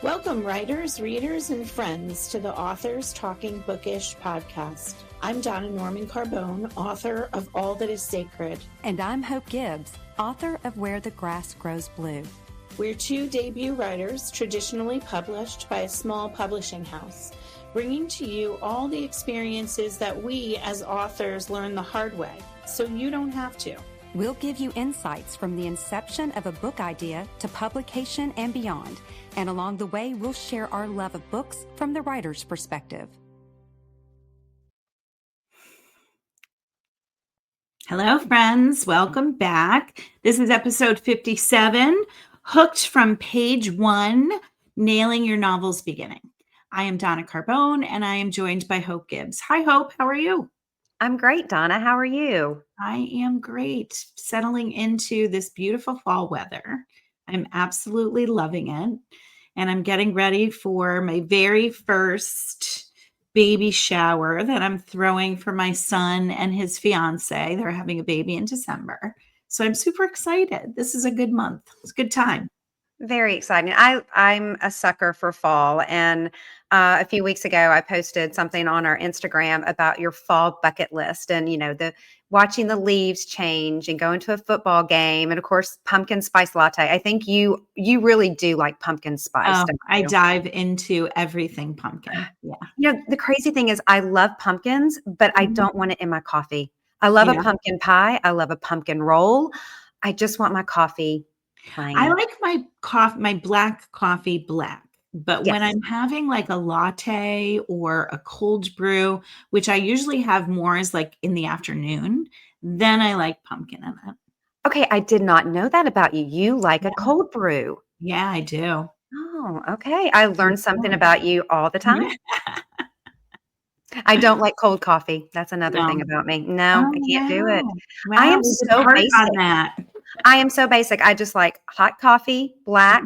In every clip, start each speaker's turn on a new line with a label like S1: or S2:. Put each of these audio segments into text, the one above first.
S1: Welcome, writers, readers, and friends to the Authors Talking Bookish podcast. I'm Donna Norman Carbone, author of All That Is Sacred.
S2: And I'm Hope Gibbs, author of Where the Grass Grows Blue.
S1: We're two debut writers traditionally published by a small publishing house, bringing to you all the experiences that we as authors learn the hard way, so you don't have to.
S2: We'll give you insights from the inception of a book idea to publication and beyond. And along the way, we'll share our love of books from the writer's perspective.
S3: Hello, friends. Welcome back. This is episode 57, Hooked from Page 1, Nailing Your Novel's Beginning. I am Donna Carbone, and I am joined by Hope Gibbs. Hi, Hope. How are you?
S4: I'm great, Donna. How are you?
S3: I am great. Settling into this beautiful fall weather. I'm absolutely loving it. And I'm getting ready for my very first baby shower that I'm throwing for my son and his fiance. They're having a baby in December. So I'm super excited. This is a good month. It's a good time.
S4: Very exciting. I'm a sucker for fall. And a few weeks ago, I posted something on our Instagram about your fall bucket list and, the watching the leaves change and going to a football game. And of course, pumpkin spice latte. I think you really do like pumpkin spice.
S3: I dive into everything pumpkin. Yeah.
S4: The crazy thing is I love pumpkins, but I don't want it in my coffee. I love a pumpkin pie. I love a pumpkin roll. I just want my coffee plain.
S3: I like my black coffee black. But when I'm having like a latte or a cold brew, which I usually have more is like in the afternoon, then I like pumpkin in it.
S4: Okay, I did not know that about you. You like a cold brew.
S3: Yeah, I do.
S4: Oh, okay. I learned something about you all the time. I don't like cold coffee. That's another thing about me. No, I can't do it.
S3: Wow,
S4: I am so basic
S3: on that.
S4: I am so basic. I just like hot coffee, black.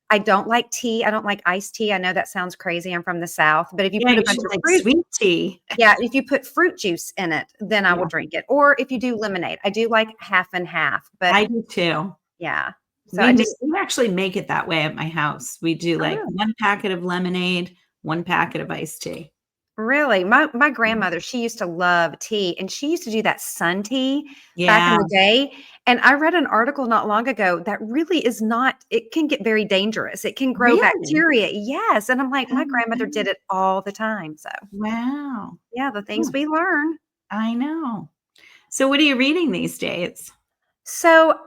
S4: I don't like tea. I don't like iced tea. I know that sounds crazy. I'm from the South, but if you put a bunch of fruit,
S3: sweet tea,
S4: if you put fruit juice in it, then I will drink it. Or if you do lemonade, I do like half and half. But
S3: I do too.
S4: Yeah. So
S3: we actually make it that way at my house. We do like one packet of lemonade, one packet of iced tea.
S4: Really? My grandmother, she used to love tea, and she used to do that sun tea back in the day. And I read an article not long ago that really is not, it can get very dangerous. It can grow bacteria. Yes. And I'm like, my grandmother did it all the time. So
S3: wow.
S4: Yeah, the things we learn.
S3: I know. So what are you reading these days?
S4: So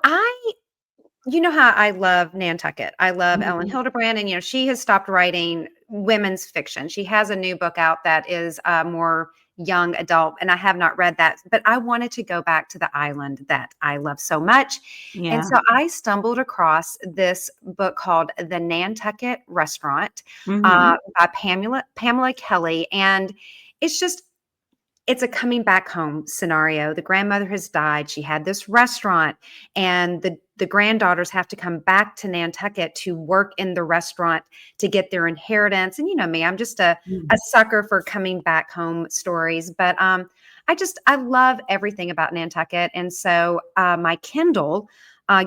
S4: you know how I love Nantucket. I love Ellen Hildebrand, and she has stopped writing women's fiction. She has a new book out that is more young adult, and I have not read that, but I wanted to go back to the island that I love so much. Yeah. And so I stumbled across this book called The Nantucket Restaurant by Pamela Kelly. And it's a coming back home scenario. The grandmother has died. She had this restaurant, and the granddaughters have to come back to Nantucket to work in the restaurant to get their inheritance. And you know me, I'm just a sucker for coming back home stories. But I love everything about Nantucket. And so my Kindle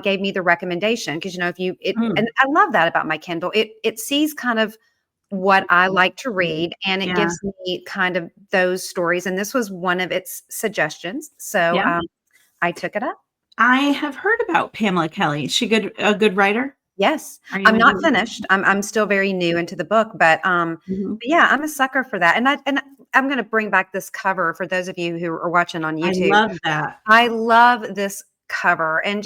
S4: gave me the recommendation because, and I love that about my Kindle. It sees kind of what I like to read, and it gives me kind of those stories. And this was one of its suggestions. So I took it up.
S3: I have heard about Pamela Kelly. Is she a good writer?
S4: Yes. I'm not finished. I'm still very new into the book, but yeah, I'm a sucker for that. And I'm going to bring back this cover for those of you who are watching on YouTube.
S3: I love that.
S4: I love this cover. And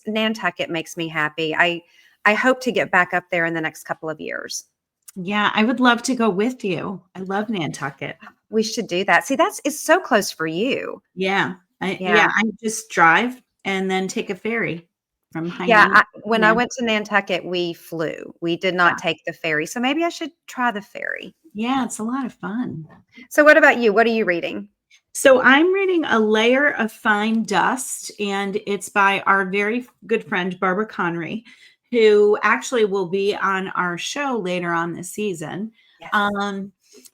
S4: Nantucket makes me happy. I hope to get back up there in the next couple of years.
S3: Yeah, I would love to go with you. I love Nantucket.
S4: We should do that. See, it's so close for you.
S3: Yeah. I just drive and then take a ferry from Hyannis.
S4: When I went to Nantucket, we flew. We did not take the ferry. So maybe I should try the ferry.
S3: Yeah, it's a lot of fun.
S4: So what about you? What are you reading?
S3: So I'm reading A Layer of Fine Dust, and it's by our very good friend, Barbara Conry, who actually will be on our show later on this season. Yes.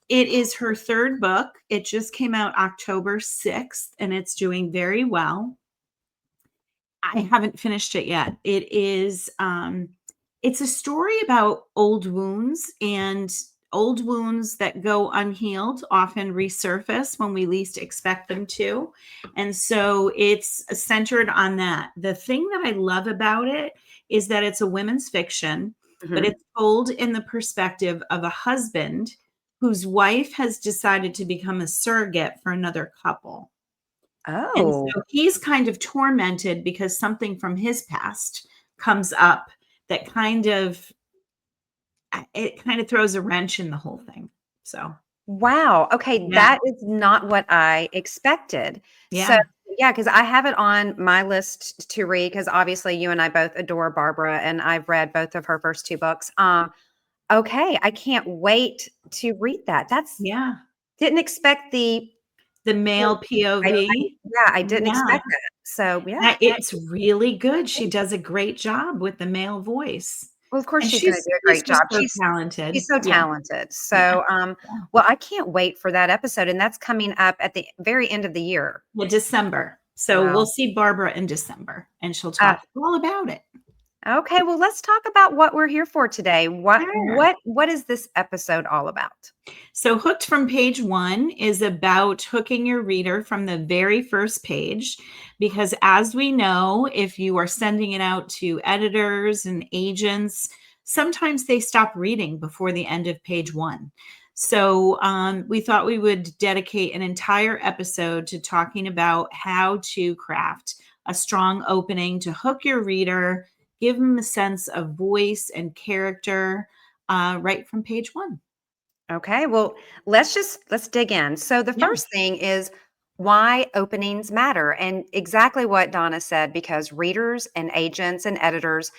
S3: It is her third book. It just came out October 6th, and it's doing very well. I haven't finished it yet. It is It's a story about old wounds, and old wounds that go unhealed often resurface when we least expect them to. And so it's centered on that. The thing that I love about it is that it's a women's fiction, but
S4: Mhm.
S3: it's told in the perspective of a husband whose wife has decided to become a surrogate for another couple. And
S4: Oh,
S3: so he's kind of tormented because something from his past comes up that it kind of throws a wrench in the whole thing. So,
S4: wow. Okay,
S3: yeah.
S4: that is not what I expected. So,
S3: Yeah.
S4: yeah, because I have it on my list to read because obviously you and I both adore Barbara, and I've read both of her first two books. Okay, I can't wait to read that. That's
S3: Yeah.
S4: didn't expect the
S3: The male POV.
S4: yeah, I didn't
S3: Yeah.
S4: expect that. So, yeah.
S3: It's really good. She does a great job with the male voice.
S4: Well, of course
S3: And
S4: she's gonna do a
S3: she's
S4: great job.
S3: just so talented.
S4: She's so
S3: Yeah.
S4: talented.
S3: Yeah.
S4: So,
S3: Yeah.
S4: well, I can't wait for that episode, and that's coming up at the very end of the year.
S3: Yeah, December. So we'll
S4: Wow.
S3: see Barbara in December, and she'll
S4: Uh,
S3: talk all about it.
S4: okay, well, let's talk about what we're here for today. What
S3: Sure.
S4: what what is this episode all about?
S3: So, Hooked from Page One is about hooking your reader from the very first page. Because, as we know, if you are sending it out to editors and agents, sometimes they stop reading before the end of page one. So, we thought we would dedicate an entire episode to talking about how to craft a strong opening to hook your reader, give them a sense of voice and character right from page one.
S4: Okay, well, let's dig in. So the
S3: Yeah.
S4: first thing is why openings matter, and exactly what Donna said, because readers and agents and editors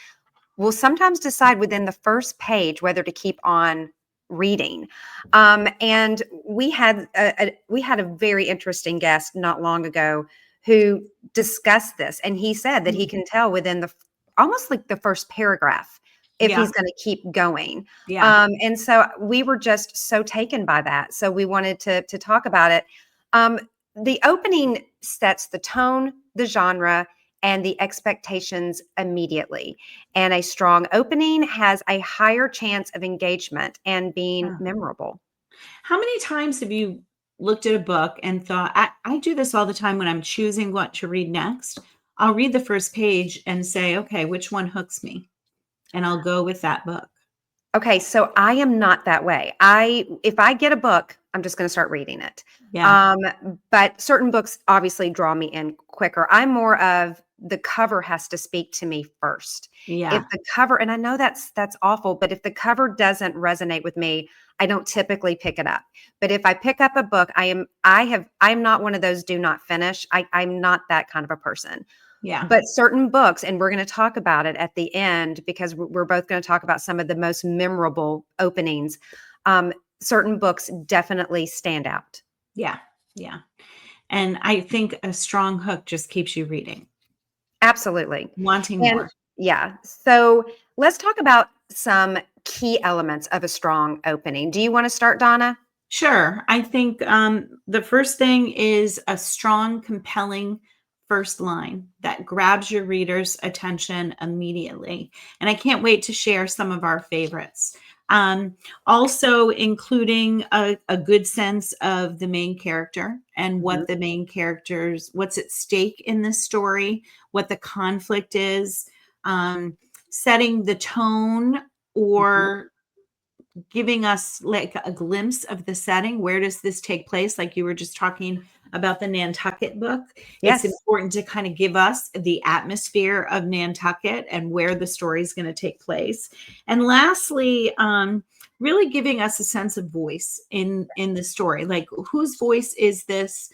S4: will sometimes decide within the first page whether to keep on reading. And we had a very interesting guest not long ago who discussed this, and he said that he
S3: Mm.
S4: can tell within the almost like the first paragraph if
S3: Yeah.
S4: he's going to keep going.
S3: Yeah.
S4: And so we were just so taken by that. So we wanted to talk about it. Um, the opening sets the tone, the genre, and the expectations immediately. And a strong opening has a higher chance of engagement and being
S3: Yeah.
S4: memorable.
S3: How many times have you looked at a book and thought, I do this all the time when I'm choosing what to read next? I'll read the first page and say, okay, which one hooks me? And I'll go with that book.
S4: Okay, so I am not that way. If I get a book, I'm just going to start reading it.
S3: Yeah.
S4: Um, but certain books obviously draw me in quicker. I'm more of the cover has to speak to me first. If
S3: Yeah.
S4: the cover, and I know that's awful, but if the cover doesn't resonate with me, I don't typically pick it up. But if I pick up a book, I'm not one of those do not finish. I'm not that kind of a person.
S3: Yeah.
S4: But certain books, and we're going to talk about it at the end because we're both going to talk about some of the most memorable openings. Certain books definitely stand out.
S3: Yeah. Yeah. And I think a strong hook just keeps you reading,
S4: Absolutely.
S3: wanting
S4: And
S3: more.
S4: yeah, so let's talk about some key elements of a strong opening. Do you want to start, Donna?
S3: Sure. I think the first thing is a strong, compelling first line that grabs your reader's attention immediately. And I can't wait to share some of our favorites. Also, including a good sense of the main character and
S4: Mhm,
S3: what the main characters, what's at stake in this story, what the conflict is, um, setting the tone
S4: mhm.
S3: or giving us like a glimpse of the setting. Where does this take place? Like you were just talking about the Nantucket book. It's
S4: Yes.
S3: important to kind of give us the atmosphere of Nantucket and where the story is going to take place. And lastly, really giving us a sense of voice in the story. Like whose voice is this?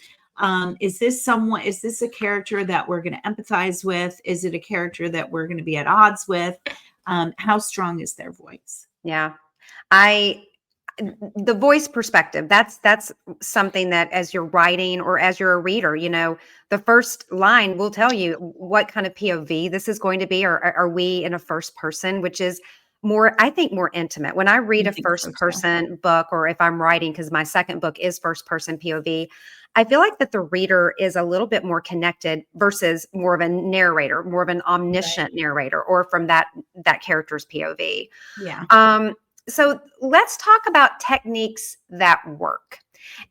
S3: Is this a character that we're going to empathize with? Is it a character that we're going to be at odds with? How strong is their voice?
S4: Yeah. I the voice perspective, that's something that as you're writing or as you're a reader, the first line will tell you what kind of POV this is going to be, or are we in a first person, which is more, I think, more intimate. When I read
S3: I
S4: a
S3: think so
S4: first
S3: too.
S4: person book, or if I'm writing, because my second book is first person POV, I feel like that the reader is a little bit more connected versus more of a narrator, more of an omniscient narrator, or from that character's POV.
S3: Yeah.
S4: So let's talk about techniques that work.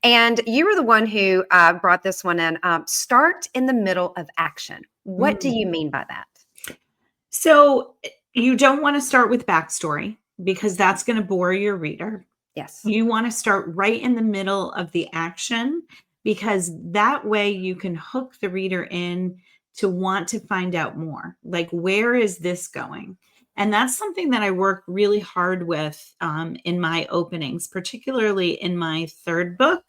S4: And you were the one who brought this one in. Start in the middle of action. What do you mean by that?
S3: So you don't want to start with backstory because that's going to bore your reader.
S4: Yes.
S3: You want to start right in the middle of the action because that way you can hook the reader in to want to find out more. Like, where is this going? And that's something that I work really hard with in my openings, particularly in my third book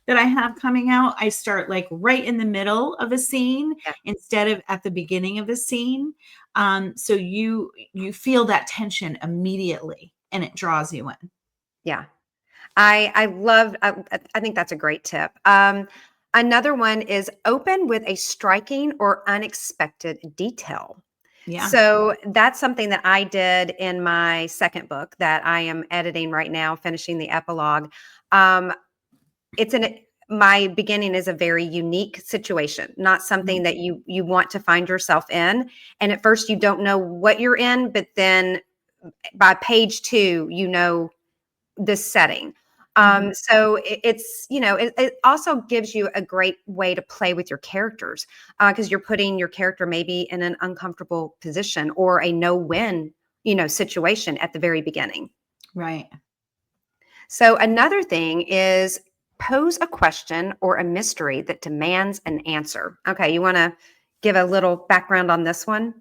S3: that I have coming out. I start like right in the middle of a scene instead of at the beginning of a scene. So you feel that tension immediately and it draws you in.
S4: Yeah. I think that's a great tip. Another one is open with a striking or unexpected detail.
S3: Yeah.
S4: So that's something that I did in my second book that I am editing right now, finishing the epilogue. My beginning is a very unique situation, not something that you want to find yourself in. And at first you don't know what you're in, but then by page 2, you know this setting. So it also gives you a great way to play with your characters because you're putting your character maybe in an uncomfortable position or a no-win, situation at the very beginning.
S3: Right.
S4: So another thing is pose a question or a mystery that demands an answer. Okay, you want to give a little background on this one?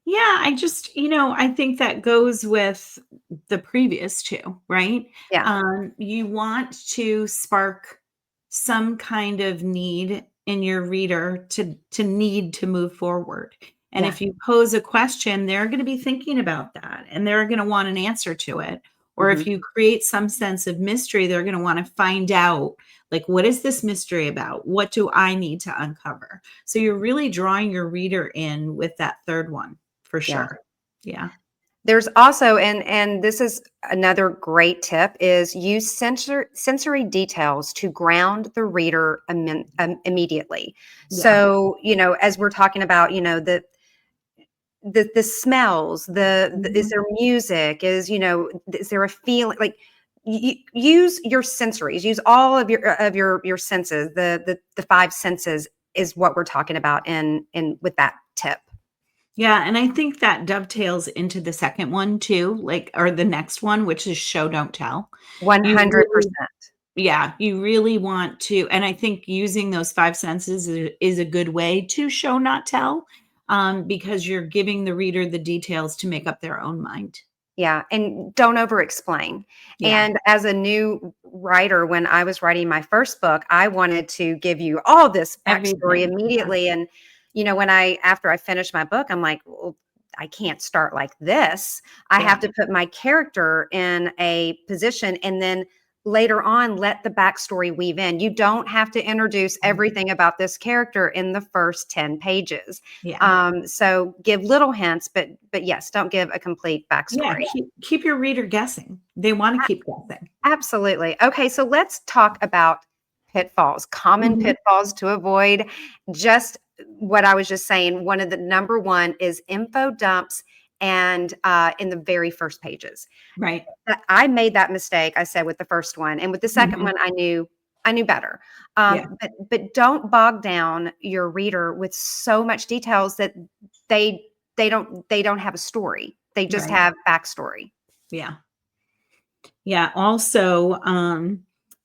S3: Yeah, I think that goes with the previous two, right?
S4: Yeah.
S3: You want to spark some kind of need in your reader to need to move forward. And if you pose a question, they're going to be thinking about that and they're going to want an answer to it. Or if you create some sense of mystery, they're going to want to find out, like, what is this mystery about? What do I need to uncover? So you're really drawing your reader in with that third one for sure. Yeah.
S4: There's also, and this is another great tip, is use sensory details to ground the reader immediately.
S3: Yeah.
S4: So, as we're talking about, the smells, is there music, is there a feeling, like use your sensories, use all of your senses. The 5 senses is what we're talking about in with that tip.
S3: Yeah, and I think that dovetails into the second one too, or the next one, which is show don't tell.
S4: 100%.
S3: Yeah, you really want to, and I think using those 5 senses is a good way to show not tell, because you're giving the reader the details to make up their own mind.
S4: Yeah, and don't over-explain.
S3: Yeah.
S4: And as a new writer, when I was writing my first book, I wanted to give you all this backstory immediately. Yeah. And after I finished my book, I'm like, well, I can't start like this. I have to put my character in a position and then later on let the backstory weave in. You don't have to introduce everything about this character in the first 10 pages.
S3: Yeah.
S4: So give little hints, but yes, don't give a complete backstory.
S3: Yeah, keep your reader guessing. They want to keep guessing.
S4: Absolutely. Okay, so let's talk about pitfalls, common pitfalls to avoid. Just what I was just saying, one of the number one is info dumps and in the very first pages.
S3: Right.
S4: I made that mistake, I said, with the first one. And with the second one, I knew better. But don't bog down your reader with so much details that they don't have a story. They just have backstory.
S3: Yeah. Yeah. Also,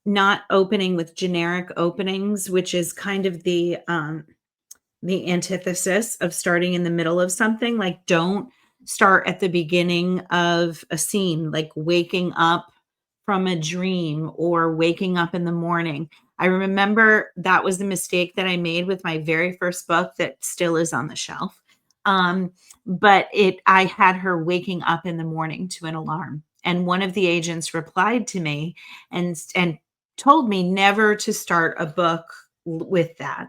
S3: not opening with generic openings, which is kind of the antithesis of starting in the middle of something. Like, don't start at the beginning of a scene, like waking up from a dream or waking up in the morning. I remember that was the mistake that I made with my very first book that still is on the shelf. But I had her waking up in the morning to an alarm. And one of the agents replied to me and told me never to start a book with that,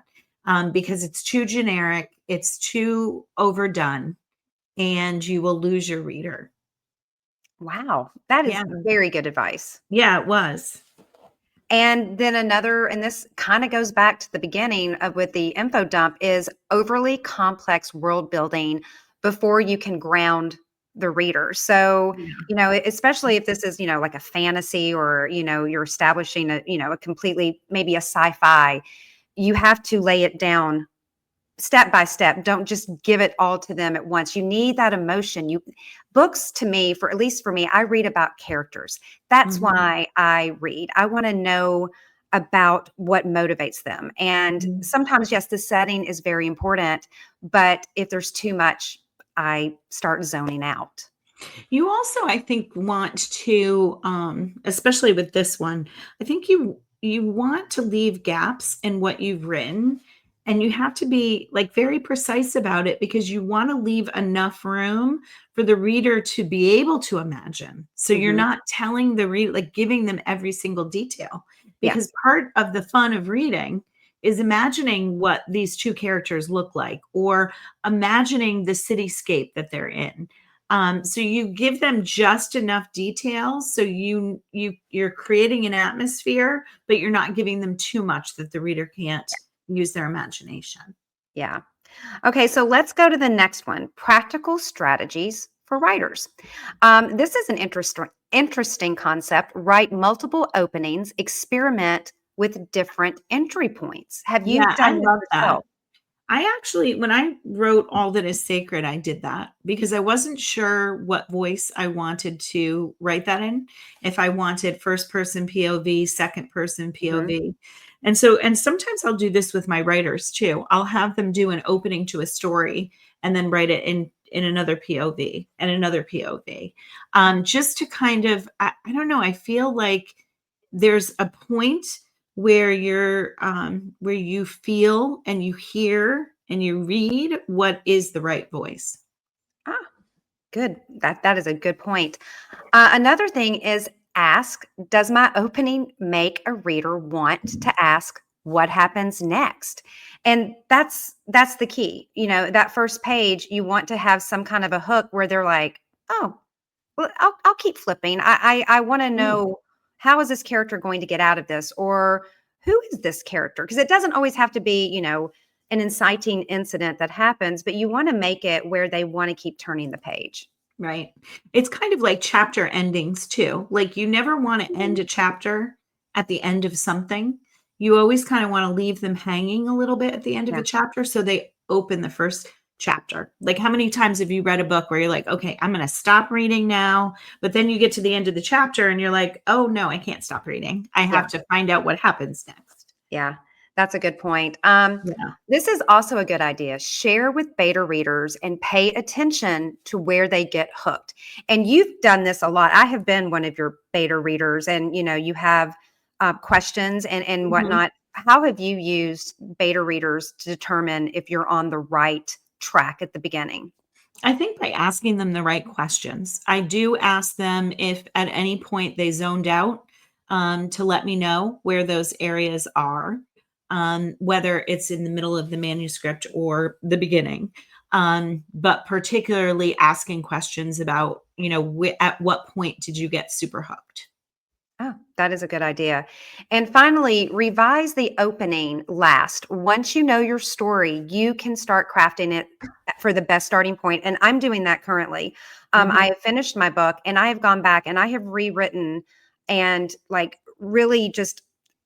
S3: because it's too generic, it's too overdone, and you will lose your reader.
S4: Wow, that is very good advice.
S3: Yeah, it was.
S4: And then another, and this kind of goes back to the beginning of with the info dump, is overly complex world building before you can ground the reader. So, especially if this is, like a fantasy, or, you're establishing a completely, maybe a sci-fi, you have to lay it down step by step. Don't just give it all to them at once. You need that emotion. Books, to me, at least for me, I read about characters. That's why I read. I want to know about what motivates them. And sometimes, yes, the setting is very important, but if there's too much, I start zoning out.
S3: You also, I think, want to, especially with this one, I think you want to leave gaps in what you've written, and you have to be like very precise about it, because you want to leave enough room for the reader to be able to imagine. So you're not telling the reader, like giving them every single detail, because part of the fun of reading is imagining what these two characters look like, or imagining the cityscape that they're in. So you give them just enough details, so you're creating an atmosphere, but you're not giving them too much that the reader can't use their imagination.
S4: Yeah. Okay, so let's go to the next one: practical strategies for writers. This is an interesting concept. Write multiple openings, experiment with different entry points. Have you done this yourself?
S3: I actually, when I wrote All That Is Sacred, I did that because I wasn't sure what voice I wanted to write that in. If I wanted first person POV, second person POV. And sometimes I'll do this with my writers too. I'll have them do an opening to a story and then write it in another POV and another POV. Just to kind of, I don't know, I feel like there's a point where where you feel and you hear and you read what is the right voice.
S4: Good. That is a good point. Another thing is ask, does my opening make a reader want to ask what happens next? And that's the key. That first page, you want to have some kind of a hook where they're like, oh, well, I'll keep flipping. I want to know, how is this character going to get out of this? Or who is this character? Because it doesn't always have to be, an inciting incident that happens, but you want to make it where they want to keep turning the page.
S3: Right. It's kind of like chapter endings too. Like you never want to end a chapter at the end of something. You always kind of want to leave them hanging a little bit at the end of a chapter, so they open the first chapter. Like how many times have you read a book where you're like, okay, I'm going to stop reading now, but then you get to the end of the chapter and you're like, oh no, I can't stop reading. I have to find out what happens next.
S4: Yeah. That's a good point. This is also a good idea. Share with beta readers and pay attention to where they get hooked. And you've done this a lot. I have been one of your beta readers, and you have questions and whatnot. How have you used beta readers to determine if you're on the right track at the beginning?
S3: I think by asking them the right questions. I do ask them if at any point they zoned out, to let me know where those areas are. Whether it's in the middle of the manuscript or the beginning, but particularly asking questions about, at what point did you get super hooked?
S4: Oh, that is a good idea. And finally, revise the opening last. Once you know your story, you can start crafting it for the best starting point. And I'm doing that currently. I have finished my book, and I have gone back and I have rewritten and really just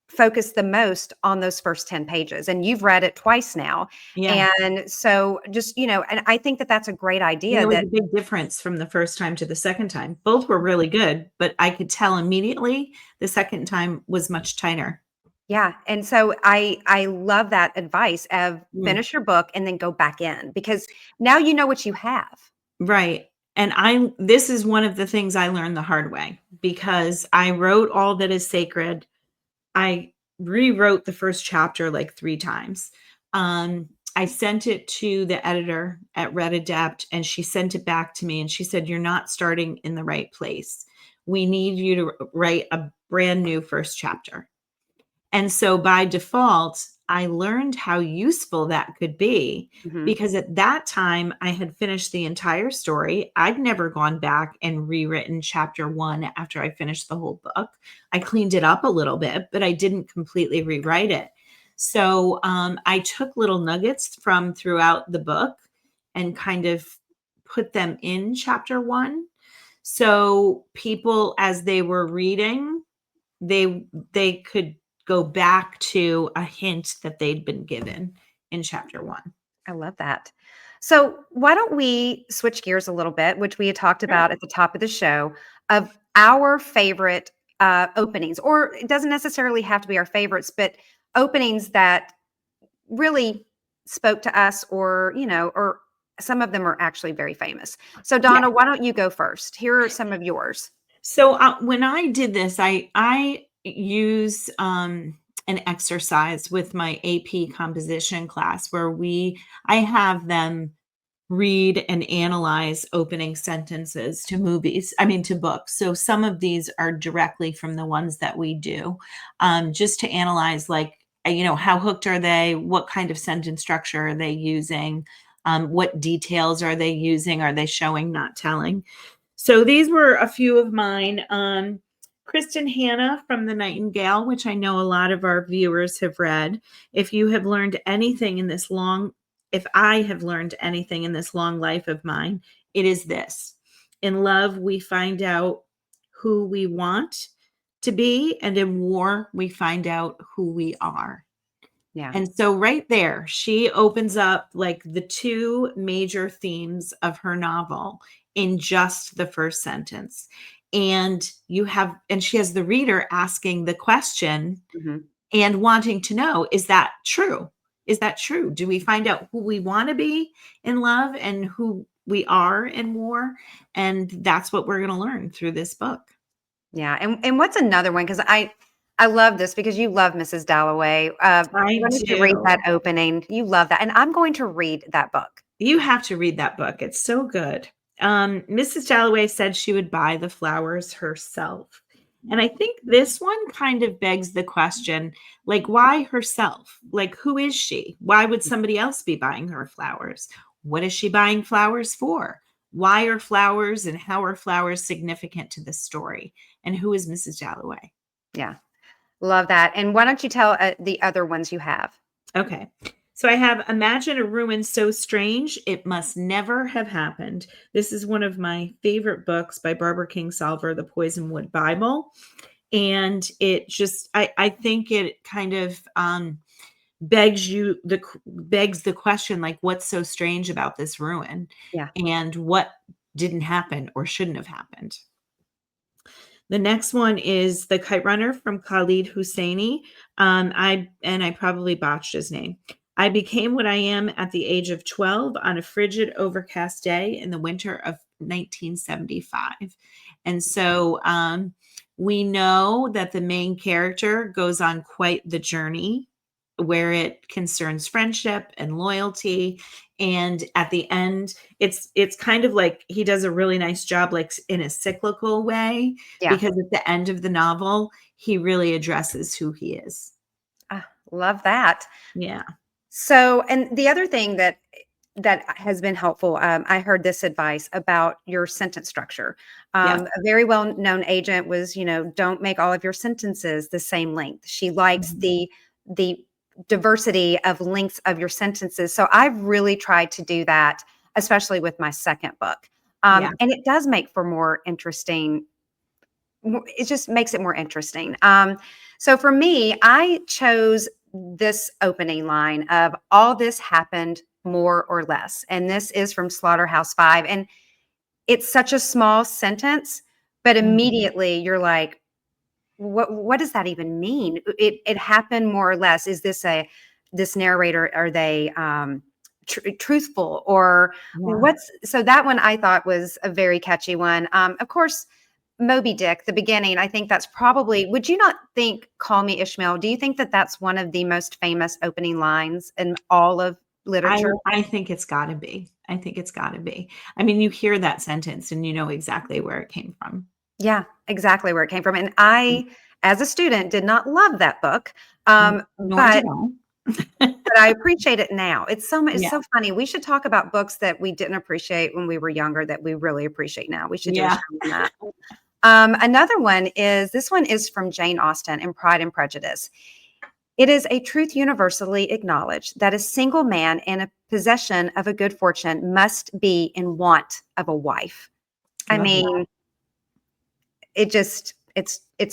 S4: focus the most on those first 10 pages. And you've read it twice now.
S3: Yeah.
S4: And so just, and I think that that's a great idea.
S3: There was a big difference from the first time to the second time. Both were really good, but I could tell immediately the second time was much tighter.
S4: Yeah. And so I love that advice of finish your book and then go back in, because now you know what you have.
S3: Right. And this is one of the things I learned the hard way, because I wrote All That Is Sacred. I rewrote the first chapter like 3 times. I sent it to the editor at Red Adept, and she sent it back to me and she said, you're not starting in the right place. We need you to write a brand new first chapter. And so by default, I learned how useful that could be,
S4: Mhm.
S3: because at that time I had finished the entire story. I'd never gone back and rewritten chapter 1 after I finished the whole book. I cleaned it up a little bit, but I didn't completely rewrite it. So I took little nuggets from throughout the book and kind of put them in chapter 1. So people, as they were reading, they could go back to a hint that they'd been given in chapter 1.
S4: I love that. So, why don't we switch gears a little bit, which we had talked
S3: Sure.
S4: about at the top of the show, of our favorite openings, or it doesn't necessarily have to be our favorites, but openings that really spoke to us, or, or some of them are actually very famous. So,
S3: Yeah.
S4: Donna, why don't you go first? Here are some of yours.
S3: So when I did this, I use an exercise with my AP composition class where I have them read and analyze opening sentences to movies, I mean, to books. So some of these are directly from the ones that we do, just to analyze, like, how hooked are they? What kind of sentence structure are they using? What details are they using? Are they showing, not telling? So these were a few of mine. Kristen Hanna from The Nightingale, which I know a lot of our viewers have read. If you have learned anything in this long, if I have learned anything in this long life of mine, it is this. In love, we find out who we want to be, and in war, we find out who we are.
S4: Yeah.
S3: And so right there, she opens up like the two major themes of her novel in just the first sentence. And she has the reader asking the question
S4: Mhm.
S3: and wanting to know, is that true? Is that true? Do we find out who we want to be in love and who we are in war? And that's what we're going to learn through this book.
S4: Yeah. And what's another one? Because I love this, because you love Mrs. Dalloway. Why
S3: I
S4: don't you read
S3: do.
S4: that opening? You love that. And I'm going to read that book.
S3: You have to read that book. It's so good. Mrs. Dalloway said she would buy the flowers herself. And I think this one kind of begs the question, like, why herself? Like, who is she? Why would somebody else be buying her flowers? What is she buying flowers for? Why are flowers and how are flowers significant to the story? And who is Mrs. Dalloway?
S4: Yeah. Love that. And why don't you tell the other ones you have?
S3: Okay. So I have Imagine a Ruin So Strange, It Must Never Have Happened. This is one of my favorite books by Barbara Kingsolver, The Poisonwood Bible. And it just, I think it kind of begs the question, like, what's so strange about this ruin?
S4: Yeah.
S3: And what didn't happen or shouldn't have happened? The next one is The Kite Runner from Khalid Hosseini. I probably botched his name. I became what I am at the age of 12 on a frigid, overcast day in the winter of 1975. And so we know that the main character goes on quite the journey where it concerns friendship and loyalty. And at the end, it's kind of like he does a really nice job, like in a cyclical way,
S4: Yeah.
S3: because at the end of the novel, he really addresses who he is.
S4: Love that.
S3: Yeah.
S4: So, and the other thing that has been helpful, I heard this advice about your sentence structure.
S3: Yes.
S4: A very well-known agent was, don't make all of your sentences the same length. She likes the diversity of lengths of your sentences. So I've really tried to do that, especially with my second book.
S3: Yeah.
S4: And it does make for more interesting. It just makes it more interesting. So for me, I chose this opening line of all this happened more or less. And this is from Slaughterhouse-Five. And it's such a small sentence, but immediately you're like, what does that even mean? It happened more or less. Is this narrator, are they truthful, or so that one I thought was a very catchy one. Of course, Moby Dick, the beginning, I think that's probably, would you not think Call Me Ishmael? Do you think that that's one of the most famous opening lines in all of literature?
S3: I think it's got to be. I think it's got to be. I mean, you hear that sentence and you know exactly where it came from.
S4: Yeah, exactly where it came from. And I, as a student, did not love that book.
S3: Nor
S4: But
S3: did I.
S4: but I appreciate it now. It's so much. It's
S3: Yeah.
S4: so funny. We should talk about books that we didn't appreciate when we were younger that we really appreciate now. We should do a
S3: Yeah.
S4: show on that. Another one is this one is from Jane Austen in Pride and Prejudice. It is a truth universally acknowledged that a single man in a possession of a good fortune must be in want of a wife. I
S3: Love
S4: mean, it's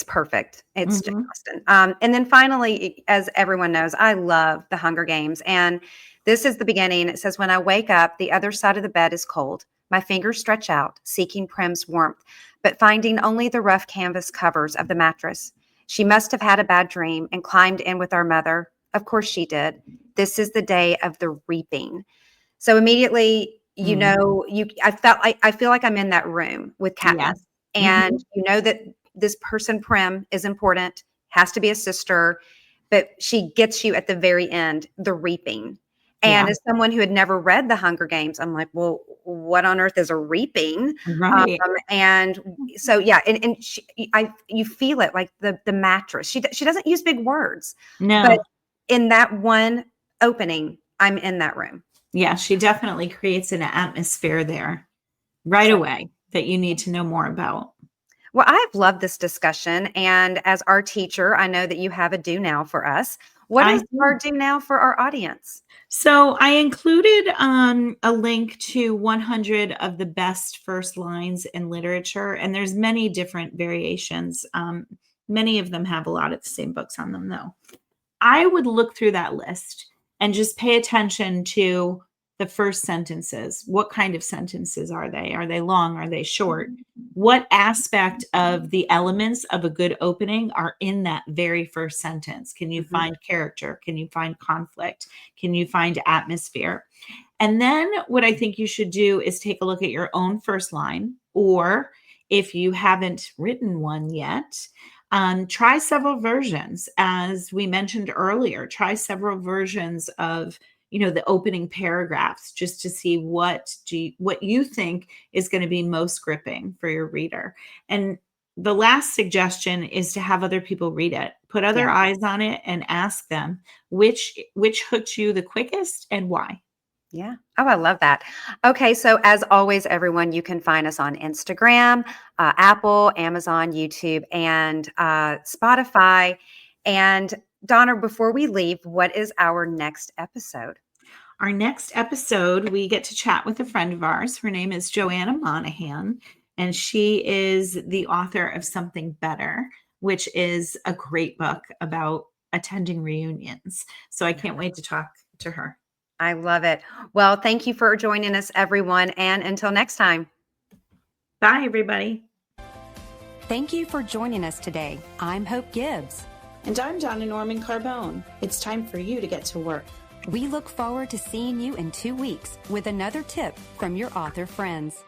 S4: perfect. It's Jane
S3: Mhm.
S4: Austen. And then finally, as everyone knows, I love The Hunger Games. And this is the beginning. It says, when I wake up, the other side of the bed is cold. My fingers stretch out, seeking Prim's warmth, but finding only the rough canvas covers of the mattress. She must have had a bad dream and climbed in with our mother. Of course she did. This is the day of the reaping. So immediately, you
S3: Mhm.
S4: know, I feel like I'm in that room with Katniss.
S3: Yes.
S4: And you know that this person, Prim, is important, has to be a sister, but she gets you at the very end, the reaping. And
S3: Yeah.
S4: as someone who had never read The Hunger Games, I'm like, well, what on earth is a reaping?
S3: Right.
S4: And so, yeah, and you feel it like the mattress. She doesn't use big words,
S3: No.
S4: but in that one opening, I'm in that room.
S3: Yeah, she definitely creates an atmosphere there right away that you need to know more about.
S4: Well, I've loved this discussion. And as our teacher, I know that you have a do now for us. What
S3: I
S4: is
S3: do.
S4: our do now for our audience?
S3: So I included a link to 100 of the best first lines in literature, and there's many different variations. Many of them have a lot of the same books on them, though. I would look through that list and just pay attention to the first sentences. What kind of sentences are they? Are they long? Are they short? What aspect of the elements of a good opening are in that very first sentence? Can you find character? Can you find conflict? Can you find atmosphere? And then what I think you should do is take a look at your own first line, or if you haven't written one yet, try several versions. As we mentioned earlier, try several versions of the opening paragraphs just to see what you think is going to be most gripping for your reader. And the last suggestion is to have other people read it, put other eyes on it, and ask them which hooked you the quickest and why.
S4: Yeah. Oh, I love that. Okay. So as always, everyone, you can find us on Instagram, Apple, Amazon, YouTube, and Spotify. And Donna, before we leave, what is our next episode?
S3: Our next episode, we get to chat with a friend of ours. Her name is Joanna Monahan, and she is the author of Something Better, which is a great book about attending reunions. So I can't wait to talk to her.
S4: I love it. Well, thank you for joining us, everyone. And until next time.
S3: Bye, everybody.
S2: Thank you for joining us today. I'm Hope Gibbs.
S1: And I'm Donna Norman Carbone. It's time for you to get to work.
S2: We look forward to seeing you in 2 weeks with another tip from your author friends.